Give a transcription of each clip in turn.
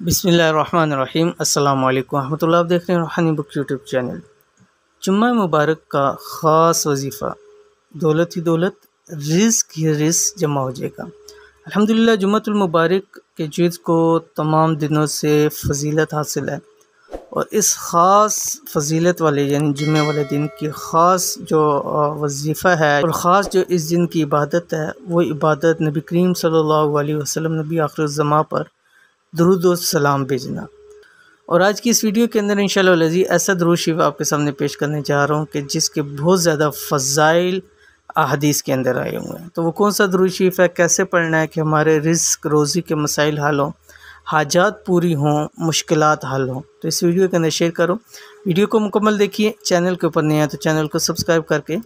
بسم اللہ الرحمن الرحیم۔ السلام علیکم ورحمۃ اللہ۔ آپ دیکھ رہے ہیں روحانی بک یوٹیوب چینل۔ جمعہ مبارک کا خاص وظیفہ، دولت ہی دولت، رزق ہی رزق جمع ہو جائے گا۔ الحمدللہ جمعۃ المبارک کے جز کو تمام دنوں سے فضیلت حاصل ہے، اور اس خاص فضیلت والے یعنی جمعہ والے دن کی خاص جو وظیفہ ہے اور خاص جو اس دن کی عبادت ہے، وہ عبادت نبی کریم صلی اللہ علیہ وسلم نبی آخر الزماں پر درود و سلام بھیجنا۔ اور آج کی اس ویڈیو کے اندر انشاءاللہ العزیز ایسا درود شریف آپ کے سامنے پیش کرنے جا رہا ہوں کہ جس کے بہت زیادہ فضائل احادیث کے اندر آئے ہوئے ہیں۔ تو وہ کون سا درود شریف ہے، کیسے پڑھنا ہے کہ ہمارے رزق روزی کے مسائل حل ہوں، حاجات پوری ہوں، مشکلات حل ہوں، تو اس ویڈیو کے اندر شیئر کرو۔ ویڈیو کو مکمل دیکھیے، چینل کے اوپر نہیں ہے تو چینل کو سبسکرائب کر کے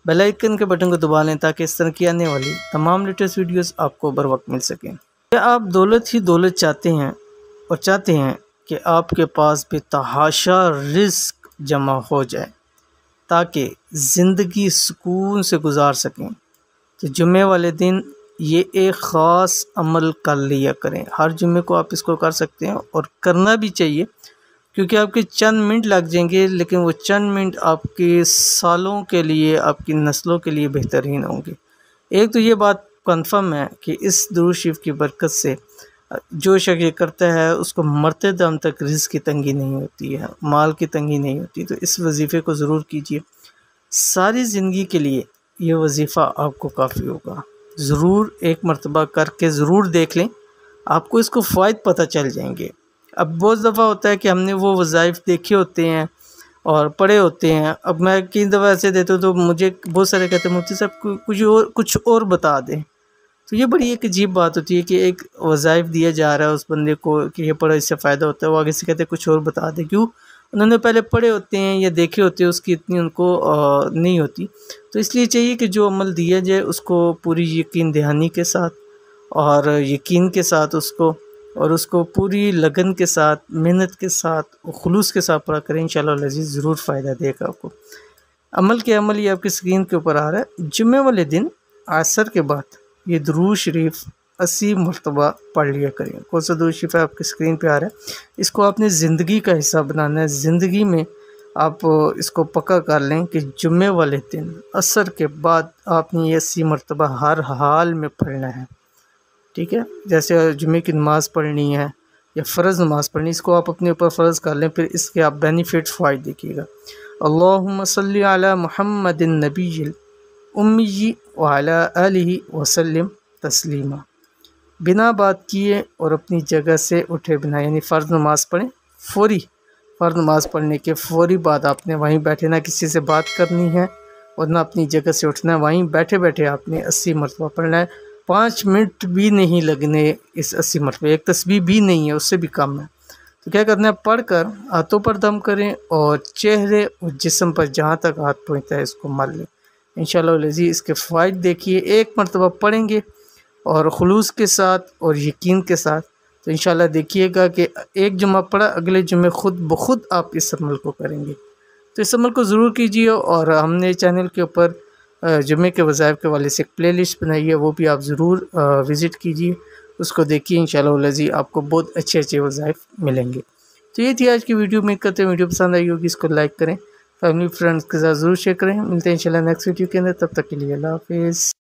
بیل آئیکن کے بٹن کو دبا لیں تاکہ اس طرح کی آنے والی تمام لیٹسٹ ویڈیوز آپ کو بر وقت مل سکیں۔ کیا آپ دولت ہی دولت چاہتے ہیں اور چاہتے ہیں کہ آپ کے پاس بے تحاشا رزق جمع ہو جائے تاکہ زندگی سکون سے گزار سکیں، تو جمعے والے دن یہ ایک خاص عمل کر لیا کریں۔ ہر جمعے کو آپ اس کو کر سکتے ہیں اور کرنا بھی چاہیے، کیونکہ آپ کے چند منٹ لگ جائیں گے لیکن وہ چند منٹ آپ کے سالوں کے لیے، آپ کی نسلوں کے لیے بہترین ہوں گے۔ ایک تو یہ بات کنفرم ہے کہ اس درود شریف کی برکت سے جو شخص یہ کرتا ہے اس کو مرتے دم تک رزق کی تنگی نہیں ہوتی ہے، مال کی تنگی نہیں ہوتی۔ تو اس وظیفے کو ضرور کیجیے، ساری زندگی کے لیے یہ وظیفہ آپ کو کافی ہوگا۔ ضرور ایک مرتبہ کر کے ضرور دیکھ لیں، آپ کو اس کو فوائد پتہ چل جائیں گے۔ اب بہت دفعہ ہوتا ہے کہ ہم نے وہ وظائف دیکھے ہوتے ہیں اور پڑھے ہوتے ہیں، اب میں کئی دفعہ ایسے دیتا ہوں تو مجھے بہت سارے کہتے ہیں مفتی صاحب کچھ اور بتا دیں، تو یہ بڑی ایک عجیب بات ہوتی ہے کہ ایک وظائف دیا جا رہا ہے اس بندے کو کہ یہ پڑھو اس سے فائدہ ہوتا ہے، وہ آگے سے کہتے ہیں کچھ اور بتا دیں۔ کیوں؟ انہوں نے پہلے پڑھے ہوتے ہیں یا دیکھے ہوتے ہیں، اس کی اتنی ان کو نہیں ہوتی۔ تو اس لیے چاہیے کہ جو عمل دیا جائے اس کو پوری یقین دہانی کے ساتھ اور یقین کے ساتھ اس کو پوری لگن کے ساتھ، محنت کے ساتھ، خلوص کے ساتھ پڑھا کریں، انشاءاللہ العزیز ضرور فائدہ دے گا آپ کو۔ عمل کے عمل یہ آپ کی اسکرین کے اوپر آ رہا ہے۔ جمعے والے دن عصر کے بعد یہ درود شریف 80 مرتبہ پڑھ لیا کریں۔ کون سا درود شریف ہے آپ کی اسکرین پہ آ رہا ہے، اس کو آپ نے زندگی کا حصہ بنانا ہے۔ زندگی میں آپ اس کو پکا کر لیں کہ جمعے والے دن عصر کے بعد آپ نے یہ 80 مرتبہ ہر حال میں پڑھنا ہے، ٹھیک ہے؟ جیسے جمعے کی نماز پڑھنی ہے یا فرض نماز پڑھنی، اس کو آپ اپنے اوپر فرض کر لیں، پھر اس کے آپ بینیفٹ فوائد دیکھیے گا۔ اللہم صلی علی محمد النبی امی وعلی آلہ وسلم تسلیما۔ بنا بات کیے اور اپنی جگہ سے اٹھے بنا، یعنی فرض نماز پڑھیں، فرض نماز پڑھنے کے فوری بعد آپ نے وہیں بیٹھے، نہ کسی سے بات کرنی ہے اور نہ اپنی جگہ سے اٹھنا ہے، وہیں بیٹھے بیٹھے آپ نے 80 مرتبہ پڑھنا ہے۔ 5 منٹ بھی نہیں لگنے اس 80 مرتبہ، ایک تسبیح بھی نہیں ہے، اس سے بھی کم ہے۔ تو کیا کرنا ہے، پڑھ کر ہاتھوں پر دم کریں اور چہرے اور جسم پر جہاں تک ہاتھ پہنچتا ہے اس کو مل لیں۔ انشاءاللہ العزیز اس کے فوائد دیکھیے، ایک مرتبہ پڑھیں گے اور خلوص کے ساتھ اور یقین کے ساتھ، تو انشاءاللہ دیکھیے گا کہ ایک جمعہ پڑھا، اگلے جمعے خود بخود آپ اس عمل کو کریں گے۔ تو اس عمل کو ضرور کیجیے، اور ہم نے چینل کے اوپر جمعے کے وظائف کے والے سے ایک پلے لسٹ بنائی ہے، وہ بھی آپ ضرور وزٹ کیجیے، اس کو دیکھیے، انشاءاللہ العزیز آپ کو بہت اچھے وظائف ملیں گے۔ تو یہ تھی آج کی ویڈیو، امید کرتے ہیں ویڈیو پسند آئی ہوگی، اس کو لائک کریں، فیملی فرینڈس کے ساتھ ضرور شیئر کریں۔ ملتے ہیں انشاءاللہ نیکسٹ ویڈیو کے اندر، تب تک کے لیے اللہ حافظ۔